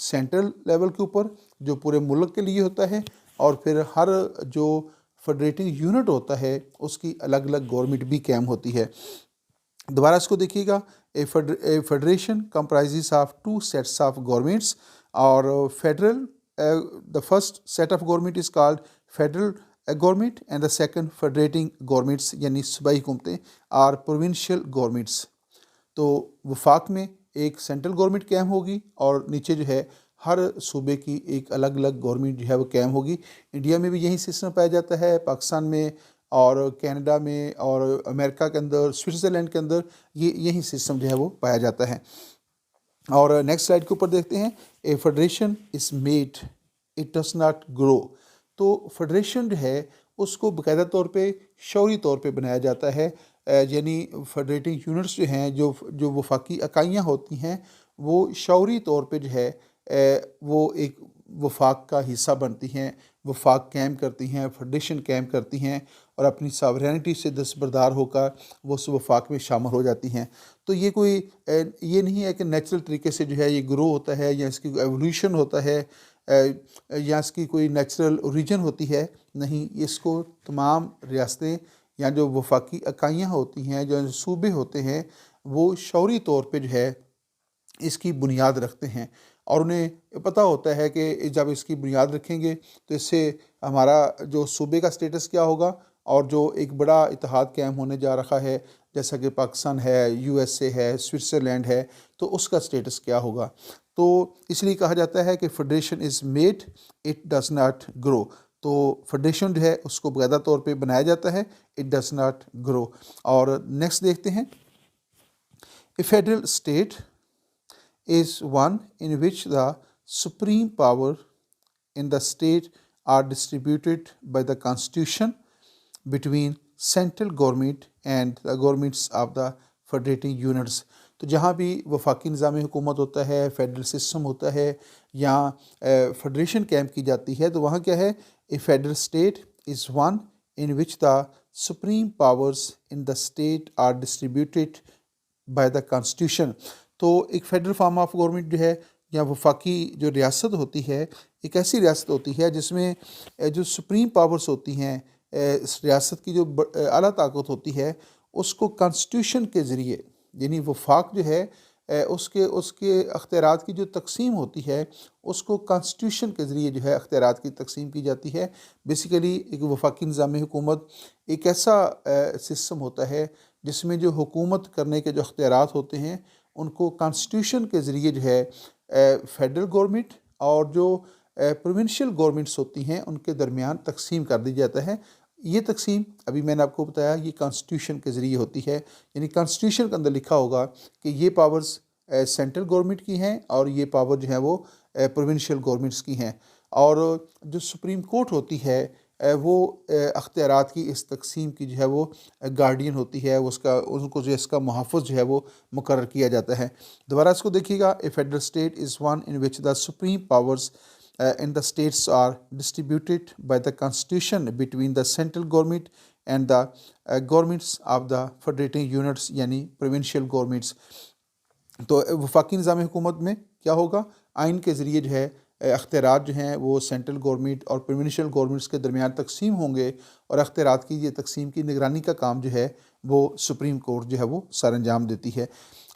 Central level کے اوپر جو پورے ملک کے لیے ہوتا ہے، اور پھر ہر جو فیڈریٹنگ یونٹ ہوتا ہے اس کی الگ الگ گورنمنٹ بھی قائم ہوتی ہے۔ دوبارہ اس کو دیکھیے گا، a federation comprises of 2 sets of governments, اور federal the first set of government is called federal government and the second federating governments یعنی صوبائی حکومتیں آر پروونشل گورنمنٹس۔ تو وفاق میں ایک سینٹرل گورنمنٹ قائم ہوگی اور نیچے جو ہے ہر صوبے کی ایک الگ الگ گورنمنٹ جو ہے وہ قائم ہوگی۔ انڈیا میں بھی یہی سسٹم پایا جاتا ہے، پاکستان میں اور کینیڈا میں اور امریکہ کے اندر، سوئٹزرلینڈ کے اندر یہی سسٹم جو ہے وہ پایا جاتا ہے۔ اور نیکسٹ سلائڈ کے اوپر دیکھتے ہیں، a federation is made it does not grow. تو فیڈریشن جو ہے اس کو باقاعدہ طور پہ شعوری طور پہ بنایا جاتا ہے، یعنی فیڈریٹنگ یونٹس جو ہیں، جو وفاقی اکائیاں ہوتی ہیں، وہ شعوری طور پہ جو ہے وہ ایک وفاق کا حصہ بنتی ہیں، وفاق قائم کرتی ہیں، فیڈریشن قائم کرتی ہیں، اور اپنی ساورینٹی سے دستبردار ہو کر وہ اس وفاق میں شامل ہو جاتی ہیں۔ تو یہ کوئی یہ نہیں ہے کہ نیچرل طریقے سے جو ہے یہ گرو ہوتا ہے، یا اس کی ایولیوشن ہوتا ہے، یا اس کی کوئی نیچرل اوریجن ہوتی ہے، نہیں، اس کو تمام ریاستیں یا جو وفاقی اکائیاں ہوتی ہیں، جو صوبے ہوتے ہیں، وہ شعوری طور پہ جو ہے اس کی بنیاد رکھتے ہیں، اور انہیں پتہ ہوتا ہے کہ جب اس کی بنیاد رکھیں گے تو اس سے ہمارا جو صوبے کا سٹیٹس کیا ہوگا، اور جو ایک بڑا اتحاد قائم ہونے جا رہا ہے جیسا کہ پاکستان ہے، یو ایس اے ہے، سوئٹزرلینڈ ہے، تو اس کا سٹیٹس کیا ہوگا۔ تو اس لیے کہا جاتا ہے کہ federation is made it does not grow. تو فیڈریشن جو ہے اس کو باقاعدہ طور پہ بنایا جاتا ہے، اٹ ڈز ناٹ گرو۔ اور نیکسٹ دیکھتے ہیں، a federal state is one in which the supreme power in the state are distributed by the constitution between central government and the governments of the federating units۔ تو جہاں بھی وفاقی نظام حکومت ہوتا ہے، فیڈرل سسٹم ہوتا ہے، یا فیڈریشن قائم کی جاتی ہے، تو وہاں کیا ہے، a federal state is one in which the supreme powers in the state are distributed by the constitution۔ تو ایک فیڈرل فارم آف گورنمنٹ جو ہے، یا وفاقی جو ریاست ہوتی ہے، ایک ایسی ریاست ہوتی ہے جس میں جو سپریم پاورز ہوتی ہیں، اس ریاست کی جو اعلیٰ طاقت ہوتی ہے، اس کو کانسٹیٹیوشن کے ذریعے، یعنی وفاق جو ہے اس کے اختیارات کی جو تقسیم ہوتی ہے، اس کو کانسٹیٹیوشن کے ذریعے جو ہے اختیارات کی تقسیم کی جاتی ہے۔ بیسیکلی ایک وفاقی نظام حکومت ایک ایسا سسٹم ہوتا ہے جس میں جو حکومت کرنے کے جو اختیارات ہوتے ہیں ان کو کانسٹیٹیوشن کے ذریعے جو ہے فیڈرل گورنمنٹ اور جو پروونشل گورنمنٹس ہوتی ہیں ان کے درمیان تقسیم کر دی جاتا ہے۔ یہ تقسیم ابھی میں نے آپ کو بتایا یہ کانسٹیٹیوشن کے ذریعے ہوتی ہے، یعنی کانسٹیٹیوشن کے اندر لکھا ہوگا کہ یہ پاورز سینٹرل گورنمنٹ کی ہیں اور یہ پاور جو ہیں وہ پروونشل گورنمنٹس کی ہیں، اور جو سپریم کورٹ ہوتی ہے وہ اختیارات کی اس تقسیم کی جو ہے وہ گارڈین ہوتی ہے، ان کو جو اس کا محافظ جو ہے وہ مقرر کیا جاتا ہے۔ دوبارہ اس کو دیکھیے گا، a federal state is one in which the supreme powers in the states are distributed by the constitution between the central government and the governments of the federating units یعنی provincial governments۔ تو وفاقی نظام حکومت میں کیا ہوگا، آئین کے ذریعے جو ہے اختیارات جو ہیں وہ سینٹرل گورنمنٹ اور پروونشل گورنمنٹس کے درمیان تقسیم ہوں گے، اور اختیارات کی یہ تقسیم کی نگرانی کا کام جو ہے وہ سپریم کورٹ جو ہے وہ سر انجام دیتی ہے۔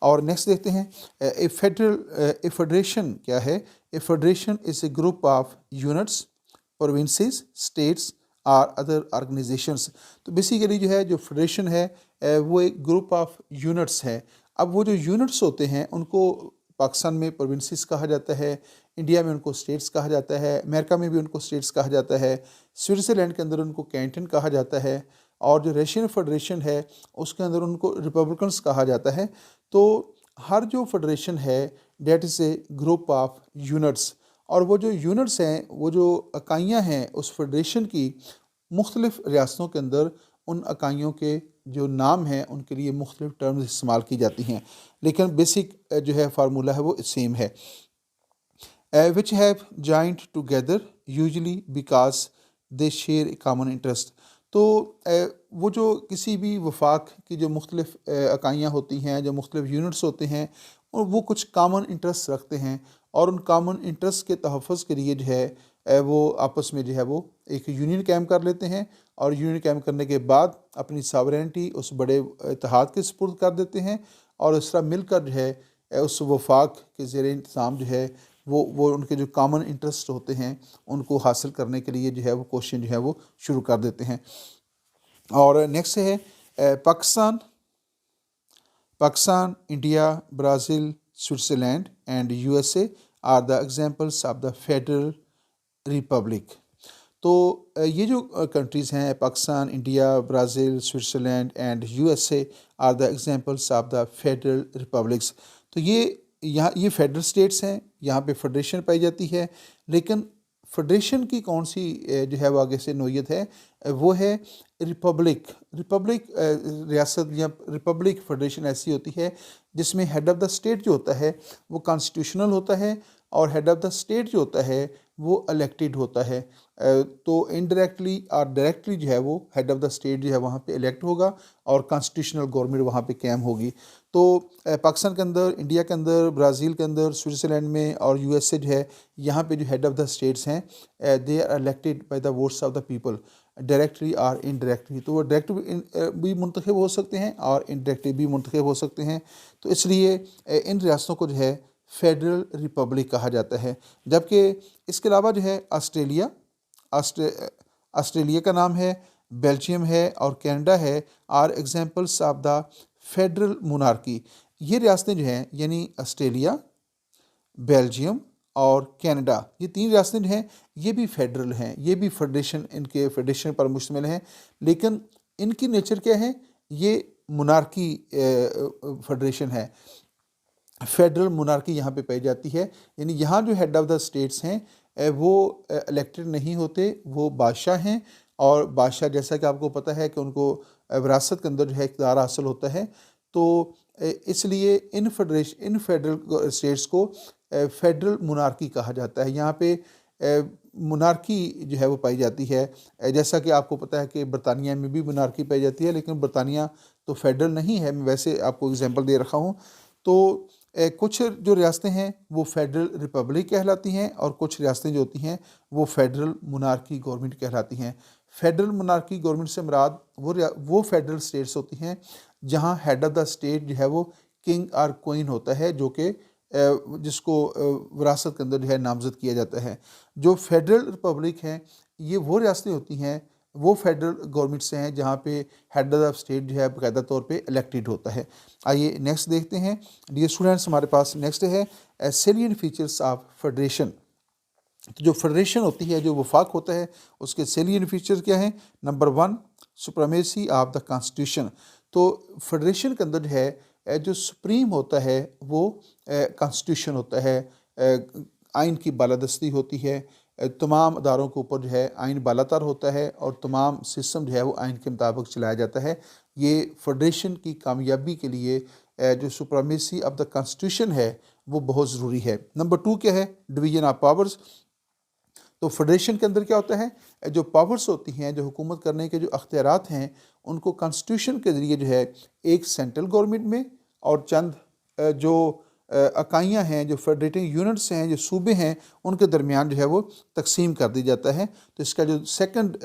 اور نیکسٹ دیکھتے ہیں، اے فیڈریشن کیا ہے، a federation is a group of units, provinces, states اور ادر آرگنائزیشنس۔ تو بیسیکلی جو ہے جو فیڈریشن ہے وہ ایک گروپ آف یونٹس ہے۔ اب وہ جو یونٹس ہوتے ہیں ان کو پاکستان میں پروونسز کہا جاتا ہے، انڈیا میں ان کو اسٹیٹس کہا جاتا ہے، امریکہ میں بھی ان کو اسٹیٹس کہا جاتا ہے، سوئٹزرلینڈ کے اندر ان کو کینٹن کہا جاتا ہے، اور جو رشین فیڈریشن ہے اس کے اندر ان کو ریپبلکنس کہا جاتا ہے۔ تو ہر جو فیڈریشن ہے that is a group of units, اور وہ جو یونٹس ہیں، وہ جو اکائیاں ہیں اس فیڈریشن کی، مختلف ریاستوں کے اندر ان اکائیوں کے جو نام ہیں ان کے لیے مختلف ٹرمز استعمال کی جاتی ہیں، لیکن بیسک جو ہے فارمولہ ہے وہ سیم ہے، which have joined together usually because they share a common interest۔ تو وہ جو کسی بھی وفاق کی جو مختلف اکائیاں ہوتی ہیں، جو مختلف یونٹس ہوتے ہیں، اور وہ کچھ کامن انٹرسٹ رکھتے ہیں، اور ان کامن انٹرسٹ کے تحفظ کے لیے جو ہے وہ آپس میں جو ہے وہ ایک یونین قائم کر لیتے ہیں، اور یونین قائم کرنے کے بعد اپنی ساورینٹی اس بڑے اتحاد کے سپرد کر دیتے ہیں، اور اس طرح مل کر جو ہے اس وفاق کے زیر انتظام جو ہے وہ ان کے جو کامن انٹرسٹ ہوتے ہیں ان کو حاصل کرنے کے لیے جو ہے وہ کوششیں جو ہے وہ شروع کر دیتے ہیں۔ اور نیکسٹ ہے Pakistan, India, Brazil, Switzerland and USA are the examples of the federal republic. تو یہ جو کنٹریز ہیں Pakistan, India, Brazil, Switzerland and USA are the examples of the federal republics. تو یہ فیڈرل اسٹیٹس ہیں، یہاں پہ فیڈریشن پائی جاتی ہے، لیکن فیڈریشن کی کون سی جو ہے وہ آگے سے نوعیت ہے، وہ ہے ریپبلک ریاست یا ریپبلک فیڈریشن ایسی ہوتی ہے جس میں ہیڈ آف دا اسٹیٹ جو ہوتا ہے وہ کانسٹیٹیوشنل ہوتا ہے، اور ہیڈ آف دا اسٹیٹ جو ہوتا ہے وہ الیکٹڈ ہوتا ہے۔ تو انڈائریکٹلی اور ڈائریکٹلی جو ہے وہ ہیڈ آف دا اسٹیٹ جو ہے وہاں پہ الیکٹ ہوگا اور کانسٹیٹیوشنل گورنمنٹ وہاں پہ قائم ہوگی۔ تو پاکستان کے اندر، انڈیا کے اندر، برازیل کے اندر، سوئٹزرلینڈ میں اور USA جو ہے یہاں پہ جو ہیڈ آف دا اسٹیٹس ہیں they are elected by the votes of the people, directly اور انڈائریکٹلی۔ تو وہ ڈائریکٹ بھی منتخب ہو سکتے ہیں اور انڈائریکٹلی بھی منتخب ہو سکتے ہیں۔ تو اس لیے ان ریاستوں کو جو ہے فیڈرل ریپبلک کہا جاتا ہے۔ جبکہ اس کے علاوہ جو ہے آسٹریلیا کا نام ہے، بیلجیم ہے اور کینیڈا ہے، are examples of the federal monarchy. یہ ریاستیں جو ہیں یعنی آسٹریلیا، بیلجیم اور کینیڈا، یہ 3 ریاستیں جو ہیں یہ بھی فیڈرل ہیں، یہ بھی ان کے فیڈریشن پر مشتمل ہیں، لیکن ان کی نیچر کیا ہے، یہ مونارکی فیڈریشن ہے، فیڈرل مونارکی یہاں پہ پائی جاتی ہے۔ یعنی یہاں جو ہیڈ آف دا اسٹیٹس ہیں وہ الیکٹڈ نہیں ہوتے، وہ بادشاہ ہیں، اور بادشاہ جیسا کہ آپ کو پتہ ہے کہ ان کو وراثت کے اندر جو ہے اقتدار حاصل ہوتا ہے۔ تو اس لیے ان فیڈرل اسٹیٹس کو فیڈرل مونارکی کہا جاتا ہے۔ یہاں پہ مونارکی جو ہے وہ پائی جاتی ہے، جیسا کہ آپ کو پتہ ہے کہ برطانیہ میں بھی مونارکی پائی جاتی ہے، لیکن برطانیہ تو فیڈرل نہیں ہے، میں ویسے آپ کو اگزامپل دے رکھا ہوں۔ تو کچھ جو ریاستیں ہیں وہ فیڈرل ریپبلک کہلاتی ہیں، اور کچھ ریاستیں جو ہوتی ہیں وہ فیڈرل مونارکی گورنمنٹ کہلاتی ہیں۔ فیڈرل مونارکی گورنمنٹ سے مراد وہ فیڈرل اسٹیٹس ہوتی ہیں جہاں ہیڈ آف دا اسٹیٹ جو ہے وہ کنگ اور کوئن ہوتا ہے، جو کہ جس کو وراثت کے اندر جو ہے نامزد کیا جاتا ہے۔ جو فیڈرل ریپبلک ہیں یہ وہ ریاستیں ہوتی ہیں، وہ فیڈرل گورنمنٹ سے ہیں جہاں پہ ہیڈ آف اسٹیٹ جو ہے باقاعدہ طور پہ الیکٹڈ ہوتا ہے۔ آئیے نیکسٹ دیکھتے ہیں ڈیئر اسٹوڈنٹس، ہمارے پاس نیکسٹ ہے سیلینٹ فیچرس آف فیڈریشن۔ جو فیڈریشن ہوتی ہے، جو وفاق ہوتا ہے، اس کے سیلینٹ فیچر کیا ہیں؟ Number 1 supremacy of the constitution. تو فیڈریشن کے اندر جو ہے جو سپریم ہوتا ہے وہ کانسٹیٹیوشن ہوتا ہے، آئین کی بالادستی ہوتی ہے، تمام اداروں کے اوپر جو ہے آئین بالاتر ہوتا ہے، اور تمام سسٹم جو ہے وہ آئین کے مطابق چلایا جاتا ہے۔ یہ فیڈریشن کی کامیابی کے لیے جو سپریمیسی آف دا کانسٹیٹیوشن ہے وہ بہت ضروری ہے۔ نمبر 2 کیا ہے؟ Division of powers. تو فیڈریشن کے اندر کیا ہوتا ہے، جو پاورز ہوتی ہیں، جو حکومت کرنے کے جو اختیارات ہیں، ان کو کانسٹیٹیوشن کے ذریعے جو ہے ایک سینٹرل گورنمنٹ میں اور چند جو اکائیاں ہیں، جو فیڈریٹنگ یونٹس ہیں، جو صوبے ہیں، ان کے درمیان جو ہے وہ تقسیم کر دی جاتا ہے۔ تو اس کا جو سیکنڈ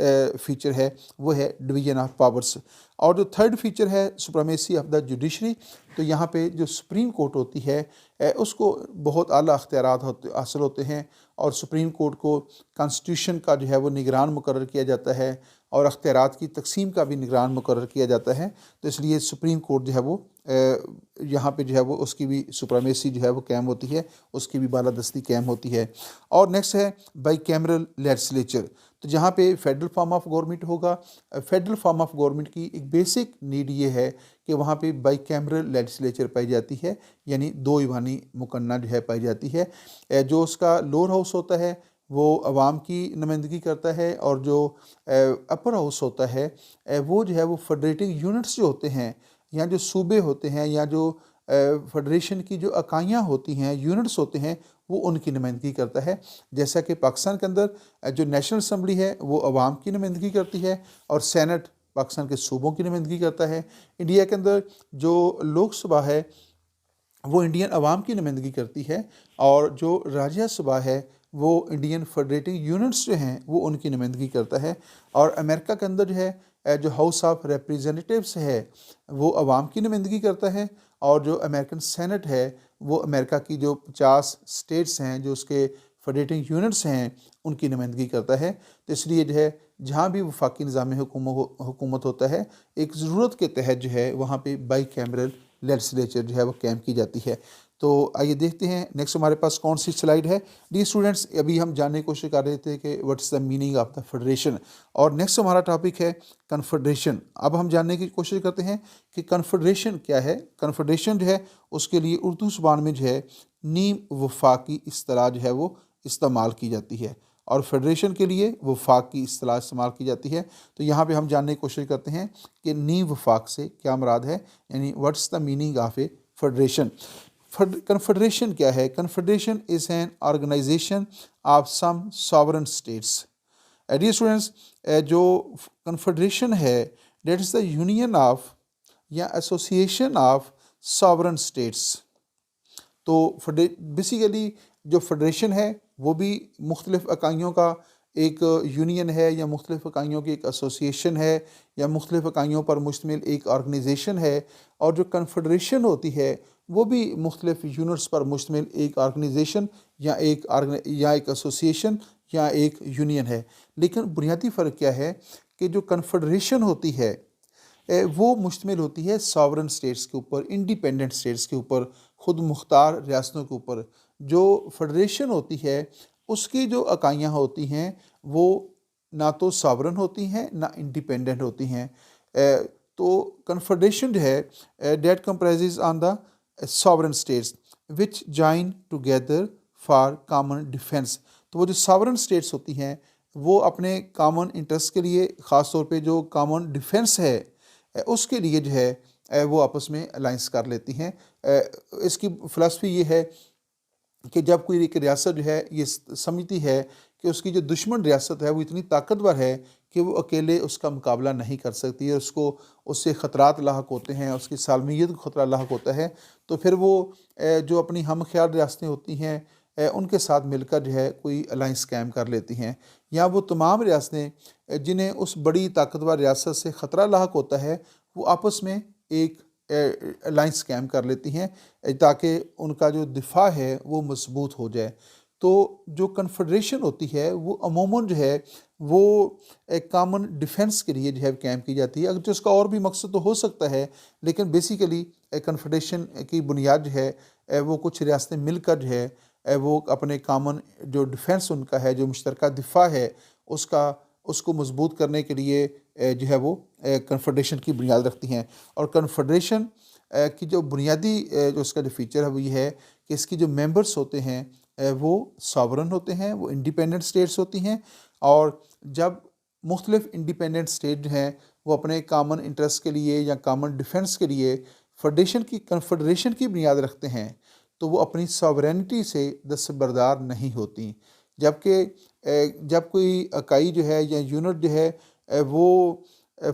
فیچر ہے وہ ہے ڈویژن آف پاورز۔ اور جو تھرڈ فیچر ہے سپریمیسی آف دا جوڈیشری، تو یہاں پہ جو سپریم کورٹ ہوتی ہے اس کو بہت اعلیٰ اختیارات حاصل ہوتے ہیں، اور سپریم کورٹ کو کانسٹیٹیوشن کا جو ہے وہ نگران مقرر کیا جاتا ہے، اور اختیارات کی تقسیم کا بھی نگران مقرر کیا جاتا ہے۔ تو اس لیے سپریم کورٹ جو ہے وہ یہاں پہ جو ہے وہ اس کی بھی سپریمیسی جو ہے وہ قائم ہوتی ہے، اس کی بھی بالادستی قائم ہوتی ہے۔ اور نیکسٹ ہے بائی کیمرل لیجسلیچر۔ تو جہاں پہ فیڈرل فارم آف گورنمنٹ ہوگا، فیڈرل فارم آف گورنمنٹ کی ایک بیسک نیڈ یہ ہے کہ وہاں پہ بائی کیمرل لیجسلیچر پائی جاتی ہے، یعنی 2 ایوانی مقننہ جو ہے پائی جاتی ہے۔ جو اس کا لوور ہاؤس ہوتا ہے وہ عوام کی نمائندگی کرتا ہے، اور جو اپر ہاؤس ہوتا ہے وہ جو ہے وہ فیڈریٹنگ یونٹس جو ہوتے ہیں، یا جو صوبے ہوتے ہیں، یا جو فیڈریشن کی جو اکائیاں ہوتی ہیں، یونٹس ہوتے ہیں، وہ ان کی نمائندگی کرتا ہے۔ جیسا کہ پاکستان کے اندر جو نیشنل اسمبلی ہے وہ عوام کی نمائندگی کرتی ہے، اور سینٹ پاکستان کے صوبوں کی نمائندگی کرتا ہے۔ انڈیا کے اندر جو لوک سبھا ہے وہ انڈین عوام کی نمائندگی کرتی ہے، اور جو راجیہ سبھا ہے وہ انڈین فیڈریٹنگ یونٹس جو ہیں وہ ان کی نمائندگی کرتا ہے، اور امریکہ کے اندر جو ہے جو ہاؤس آف ریپریزنٹیوز ہے وہ عوام کی نمائندگی کرتا ہے، اور جو امریکن سینٹ ہے وہ امریکہ کی جو 50 اسٹیٹس ہیں جو اس کے فیڈریٹنگ یونٹس ہیں ان کی نمائندگی کرتا ہے۔ تو اس لیے جو ہے جہاں بھی وفاقی نظام حکومت ہوتا ہے، ایک ضرورت کے تحت جو ہے وہاں پہ بائی کیمرل لیجسلیچر جو ہے وہ قائم کی جاتی ہے۔ تو آئیے دیکھتے ہیں نیکسٹ ہمارے پاس کون سی سلائیڈ ہے۔ ڈی اسٹوڈنٹس، ابھی ہم جاننے کی کوشش کر رہے تھے کہ what is the meaning of the federation, اور نیکسٹ ہمارا ٹاپک ہے کنفیڈریشن۔ اب ہم جاننے کی کوشش کرتے ہیں کہ کنفیڈریشن کیا ہے۔ کنفیڈریشن جو ہے اس کے لیے اردو زبان میں جو ہے نیم وفاقی اصطلاح جو ہے وہ استعمال کی جاتی ہے، اور فیڈریشن کے لیے وفاق کی اصطلاح استعمال کی جاتی ہے۔ تو یہاں پہ ہم جاننے کی کوشش کرتے ہیں کہ نیم وفاق سے کیا مراد ہے، یعنی what's the meaning of a federation. Confederation کیا ہے؟ Confederation is an organization of some sovereign states. Dear students, جو کنفیڈریشن ہے that is the union of یا ایسوسیشن آف ساورن اسٹیٹس۔ تو بیسیکلی جو فیڈریشن ہے وہ بھی مختلف اکائیوں کا ایک یونین ہے، یا مختلف اکائیوں کی ایک ایسوسیشن ہے، یا مختلف اکائیوں پر مشتمل ایک آرگنائزیشن ہے، اور جو کنفیڈریشن ہوتی ہے وہ بھی مختلف یونٹس پر مشتمل ایک آرگنائزیشن یا ایک ایسوسیشن یا ایک یونین ہے۔ لیکن بنیادی فرق کیا ہے کہ جو کنفیڈریشن ہوتی ہے وہ مشتمل ہوتی ہے ساورن اسٹیٹس کے اوپر، انڈیپینڈنٹ اسٹیٹس کے اوپر، خود مختار ریاستوں کے اوپر۔ جو فیڈریشن ہوتی ہے اس کی جو اکائیاں ہوتی ہیں وہ نہ تو ساورن ہوتی ہیں نہ انڈیپینڈنٹ ہوتی ہیں۔ تو کنفیڈریشن جو ہے that کمپرائزز on the sovereign states which join together for common defence. تو وہ جو ساورن اسٹیٹس ہوتی ہیں وہ اپنے کامن انٹرسٹ کے لیے، خاص طور پہ جو کامن ڈیفینس ہے اس کے لیے جو ہے وہ آپس میں الائنس کر لیتی ہیں۔ اس کی فلسفی یہ ہے کہ جب کوئی ایک ریاست جو ہے یہ سمجھتی ہے کہ اس کی جو دشمن ریاست ہے وہ اتنی طاقتور ہے کہ وہ اکیلے اس کا مقابلہ نہیں کر سکتی، اور اس سے خطرات لاحق ہوتے ہیں، اس کی سالمیت کو خطرہ لاحق ہوتا ہے، تو پھر وہ جو اپنی ہم خیال ریاستیں ہوتی ہیں ان کے ساتھ مل کر جو ہے کوئی الائنس قائم کر لیتی ہیں، یا وہ تمام ریاستیں جنہیں اس بڑی طاقتور ریاست سے خطرہ لاحق ہوتا ہے وہ آپس میں ایک الائنس قائم کر لیتی ہیں تاکہ ان کا جو دفاع ہے وہ مضبوط ہو جائے۔ تو جو کنفیڈریشن ہوتی ہے وہ عموماً جو ہے وہ ایک کامن ڈیفینس کے لیے جو ہے قائم کی جاتی ہے، اگر اس کا اور بھی مقصد تو ہو سکتا ہے، لیکن بیسیکلی کنفیڈریشن کی بنیاد جو ہے وہ کچھ ریاستیں مل کر جو ہے وہ اپنے کامن جو ڈیفینس ان کا ہے، جو مشترکہ دفاع ہے اس کو مضبوط کرنے کے لیے جو ہے وہ کنفیڈریشن کی بنیاد رکھتی ہیں۔ اور کنفیڈریشن کی جو بنیادی جو اس کا جو فیچر ہے وہ یہ ہے کہ اس کی جو ممبرس ہوتے ہیں وہ ساورن ہوتے ہیں، وہ انڈیپینڈنٹ اسٹیٹس ہوتی ہیں، اور جب مختلف انڈیپینڈنٹ اسٹیٹ جو ہیں وہ اپنے کامن انٹرسٹ کے لیے یا کامن ڈیفینس کے لیے کنفیڈریشن کی بنیاد رکھتے ہیں تو وہ اپنی ساورینٹی سے دستبردار نہیں ہوتی، جبکہ جب کوئی اکائی جو ہے یا یونٹ جو ہے وہ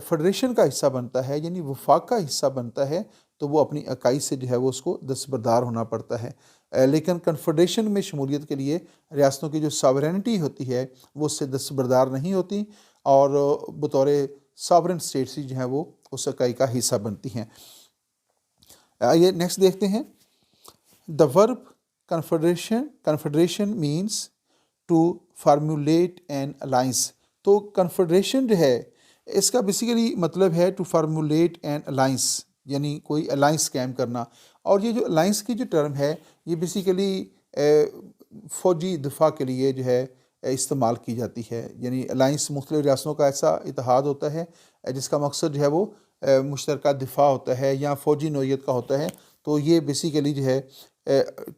فیڈریشن کا حصہ بنتا ہے، یعنی وفاق کا حصہ بنتا ہے، تو وہ اپنی اکائی سے جو ہے وہ اس کو دستبردار ہونا پڑتا ہے۔ لیکن کنفیڈریشن میں شمولیت کے لیے ریاستوں کی جو ساورینٹی ہوتی ہے وہ اس سے دستبردار نہیں ہوتی، اور بطور ساورن اسٹیٹس جو ہیں وہ اس اکائی کا حصہ بنتی ہیں۔ آئیے نیکسٹ دیکھتے ہیں۔ The verb confederation means to formulate an alliance. تو کنفیڈریشن جو ہے اس کا بیسیکلی مطلب ہے ٹو فارمولیٹ این الائنس، یعنی کوئی الائنس قائم کرنا، اور یہ جو الائنس کی جو ٹرم ہے یہ بیسیکلی فوجی دفاع کے لیے جو ہے استعمال کی جاتی ہے، یعنی الائنس مختلف ریاستوں کا ایسا اتحاد ہوتا ہے جس کا مقصد جو ہے وہ مشترکہ دفاع ہوتا ہے یا فوجی نوعیت کا ہوتا ہے۔ تو یہ بیسیکلی جو ہے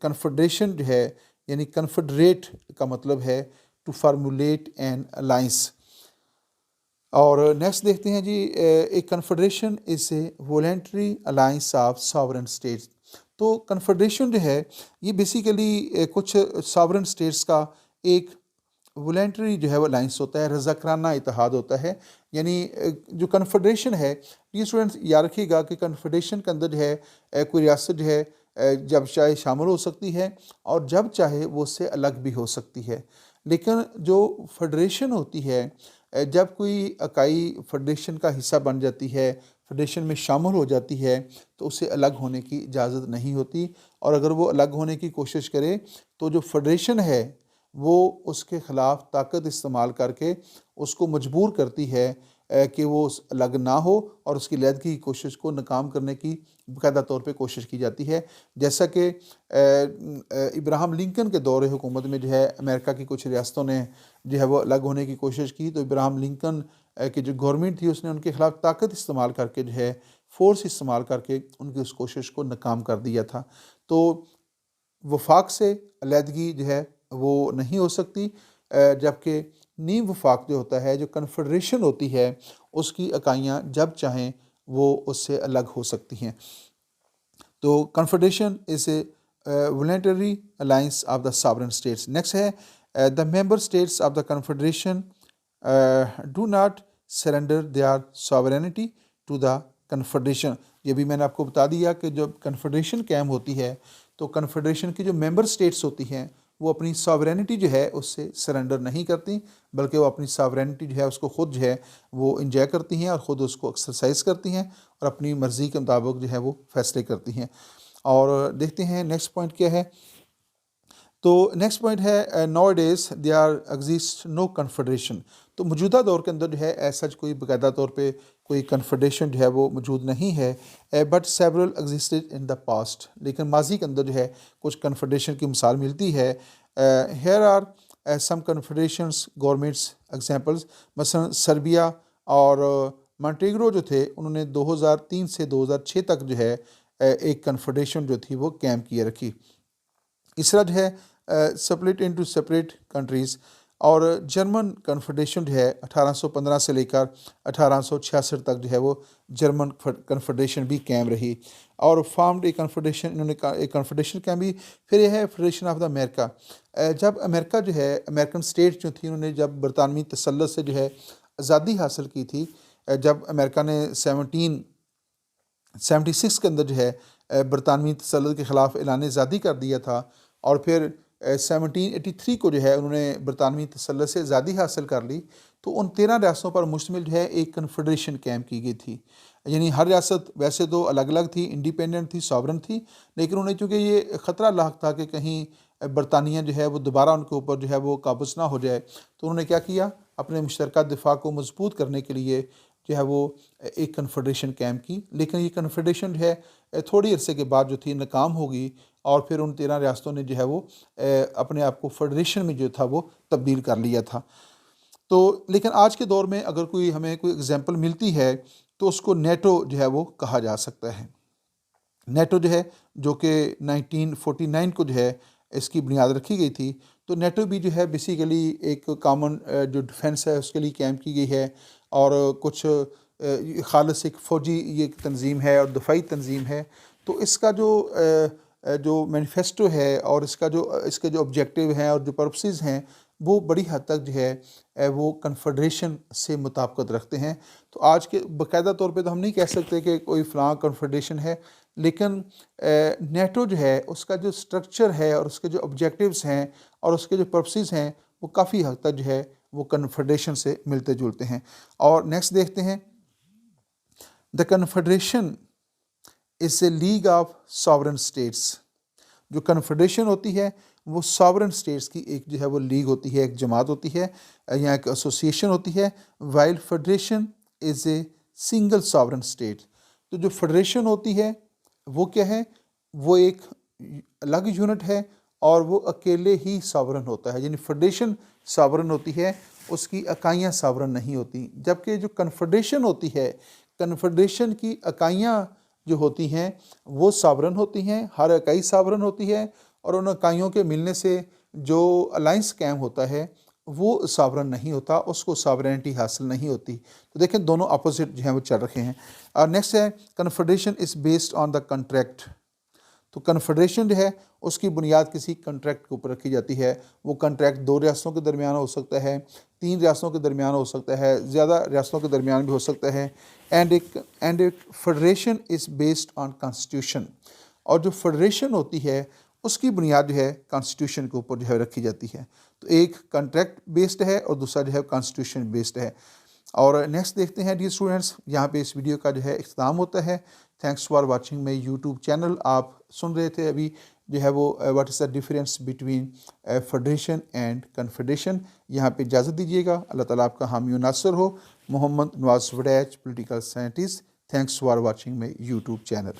کنفیڈریشن جو ہے، یعنی کنفیڈریٹ کا مطلب ہے ٹو فارمولیٹ این الائنس۔ اور نیکسٹ دیکھتے ہیں جی، ایک confederation is a voluntary alliance of sovereign states. تو کنفیڈریشن جو ہے یہ بیسیکلی کچھ ساورن اسٹیٹس کا ایک والنٹری جو ہے وہ الائنس ہوتا ہے، رضاکارانہ اتحاد ہوتا ہے۔ یعنی جو کنفیڈریشن ہے، یہ اسٹوڈنٹس یاد رکھیے گا کہ کنفیڈریشن کے اندر جو ہے کوئی ریاست جو ہے جب چاہے شامل ہو سکتی ہے اور جب چاہے وہ اس سے الگ بھی ہو سکتی ہے۔ لیکن جو فیڈریشن ہوتی ہے، جب کوئی اکائی فیڈریشن کا حصہ بن جاتی ہے، فیڈریشن میں شامل ہو جاتی ہے، تو اسے الگ ہونے کی اجازت نہیں ہوتی، اور اگر وہ الگ ہونے کی کوشش کرے تو جو فیڈریشن ہے وہ اس کے خلاف طاقت استعمال کر کے اس کو مجبور کرتی ہے کہ وہ الگ نہ ہو، اور اس کی علیحدگی کی کوشش کو ناکام کرنے کی باقاعدہ طور پہ کوشش کی جاتی ہے۔ جیسا کہ ابراہم لنکن کے دور حکومت میں جو ہے امریکہ کی کچھ ریاستوں نے جو ہے وہ الگ ہونے کی کوشش کی، تو ابراہم لنکن کی جو گورنمنٹ تھی اس نے ان کے خلاف طاقت استعمال کر کے جو ہے فورس استعمال کر کے ان کی اس کوشش کو ناکام کر دیا تھا۔ تو وفاق سے علیحدگی جو ہے وہ نہیں ہو سکتی، جبکہ نیم وفاق جو ہوتا ہے، جو کنفیڈریشن ہوتی ہے، اس کی اکائیاں جب چاہیں وہ اس سے الگ ہو سکتی ہیں۔ تو confederation is a voluntary alliance of the sovereign states. Next ہے the member states of the confederation do not surrender their sovereignty to the confederation. یہ بھی میں نے آپ کو بتا دیا کہ جب کنفیڈریشن قائم ہوتی ہے تو کنفیڈریشن کی جو ممبر اسٹیٹس ہوتی ہیں وہ اپنی ساورینٹی جو ہے اس سے سرنڈر نہیں کرتی، بلکہ وہ اپنی ساورینٹی جو ہے اس کو خود جو ہے وہ انجوائے کرتی ہیں اور خود اس کو ایکسرسائز کرتی ہیں اور اپنی مرضی کے مطابق جو ہے وہ فیصلے کرتی ہیں۔ اور دیکھتے ہیں نیکسٹ پوائنٹ کیا ہے۔ تو نیکسٹ پوائنٹ ہے nowadays there are exist no confederation. تو موجودہ دور کے اندر جو ہے ایسا کوئی باقاعدہ طور پہ کوئی کنفیڈریشن جو ہے وہ موجود نہیں ہے، but several existed in the past, لیکن ماضی کے اندر جو ہے کچھ کنفیڈریشن کی مثال ملتی ہے۔ Here are some confederations governments examples, مثلا سربیا اور مانٹیگرو جو تھے انہوں نے 2003 سے 2006 تک جو ہے ایک کنفیڈریشن جو تھی وہ قائم کیے رکھی۔ اس طرح جو ہے سپلٹ انٹو سپریٹ کنٹریز، اور جرمن کنفیڈریشن جو ہے 1815 سے لے کر 1866 تک جو ہے وہ جرمن کنفیڈریشن بھی قائم رہی، اور فارمڈ ایک کنفیڈریشن، انہوں نے ایک کنفیڈریشن قائم بھی۔ پھر یہ ہے فیڈریشن آف دا امریکہ۔ جب امریکہ جو ہے امریکن اسٹیٹ جو تھی انہوں نے جب برطانوی تسلط سے جو ہے آزادی حاصل کی تھی، جب امریکہ نے 1776 کے اندر جو ہے برطانوی تسلط کے خلاف اعلان آزادی کر دیا تھا، اور پھر 1783 کو جو ہے انہوں نے برطانوی تسلط سے آزادی حاصل کر لی، تو ان 13 ریاستوں پر مشتمل جو ہے ایک کنفیڈریشن قائم کی گئی تھی۔ یعنی ہر ریاست ویسے تو الگ الگ تھی، انڈیپینڈنٹ تھی، ساورن تھی، لیکن انہیں چونکہ یہ خطرہ لاحق تھا کہ کہیں برطانیہ جو ہے وہ دوبارہ ان کے اوپر جو ہے وہ قابض نہ ہو جائے، تو انہوں نے کیا کیا، اپنے مشترکہ دفاع کو مضبوط کرنے کے لیے جو ہے وہ ایک کنفیڈریشن قائم کی۔ لیکن یہ کنفیڈریشن جو ہے تھوڑی عرصے کے بعد جو تھی ناکام ہوگی، اور پھر ان 13 ریاستوں نے جو ہے وہ اپنے آپ کو فیڈریشن میں جو تھا وہ تبدیل کر لیا تھا۔ تو لیکن آج کے دور میں اگر ہمیں کوئی اگزامپل ملتی ہے تو اس کو نیٹو جو ہے وہ کہا جا سکتا ہے۔ نیٹو جو ہے جو کہ 1949 کو جو ہے اس کی بنیاد رکھی گئی تھی، تو نیٹو بھی جو ہے بیسیکلی ایک کامن جو ڈیفنس ہے اس کے لیے قائم کی گئی ہے، اور کچھ خالص ایک فوجی یہ تنظیم ہے اور دفاعی تنظیم ہے۔ تو اس کا جو مینیفیسٹو ہے اور اس کے جو آبجیکٹیو ہیں اور جو پرپسز ہیں وہ بڑی حد تک جو ہے وہ کنفیڈریشن سے مطابقت رکھتے ہیں۔ تو آج کے باقاعدہ طور پہ تو ہم نہیں کہہ سکتے کہ کوئی فلاں کنفیڈریشن ہے، لیکن نیٹو جو ہے اس کا جو سٹرکچر ہے اور اس کے جو آبجیکٹیوز ہیں اور اس کے جو پرپسز ہیں وہ کافی حد تک جو ہے وہ کنفیڈریشن سے ملتے جلتے ہیں۔ اور نیکسٹ دیکھتے ہیں، the confederation is a league of sovereign states. جو کنفیڈریشن ہوتی ہے وہ ساورن اسٹیٹس کی ایک جو ہے وہ لیگ ہوتی ہے، ایک جماعت ہوتی ہے یا ایک ایسوسیشن ہوتی ہے، while federation is a single sovereign state. تو جو فیڈریشن ہوتی ہے وہ کیا ہے، وہ ایک الگ یونٹ ہے اور وہ اکیلے ہی ساورن ہوتا ہے، یعنی فیڈریشن ساورن ہوتی ہے، اس کی اکائیاں ساورن نہیں ہوتی، جبکہ جو کنفیڈریشن ہوتی ہے، کنفیڈریشن کی اکائیاں جو ہوتی ہیں وہ ساورن ہوتی ہیں، ہر اکائی ساورن ہوتی ہے، اور ان اکائیوں کے ملنے سے جو الائنس قائم ہوتا ہے وہ ساورن نہیں ہوتا، اس کو ساورینٹی حاصل نہیں ہوتی۔ تو دیکھیں دونوں اپوزٹ جو ہیں وہ چل رکھے ہیں۔ اور نیکسٹ ہے confederation is based on the contract. تو کنفیڈریشن جو ہے اس کی بنیاد کسی کنٹریکٹ کے اوپر رکھی جاتی ہے۔ وہ کنٹریکٹ 2 ریاستوں کے درمیان ہو سکتا ہے، 3 ریاستوں کے درمیان ہو سکتا ہے، زیادہ ریاستوں کے درمیان بھی ہو سکتا ہے۔ اینڈ ایک federation is based on constitution. اور جو فیڈریشن ہوتی ہے اس کی بنیاد جو ہے کانسٹیٹیوشن کے اوپر جو ہے رکھی جاتی ہے. تو ایک کنٹریکٹ بیسڈ ہے اور دوسرا جو ہے کانسٹیٹیوشن بیسڈ ہے. اور نیکسٹ دیکھتے ہیں ڈیئر اسٹوڈنٹس، یہاں پہ اس ویڈیو کا جو ہے اختتام ہوتا ہے. Thanks for watching my YouTube channel. آپ سن رہے تھے ابھی جو ہے وہ what is the difference between federation and confederation. یہاں پہ اجازت دیجیے گا. اللہ تعالیٰ آپ کا حامی و ناصر ہو. Muhammad Nawaz Wadaich, political scientist. Thanks for watching my YouTube channel.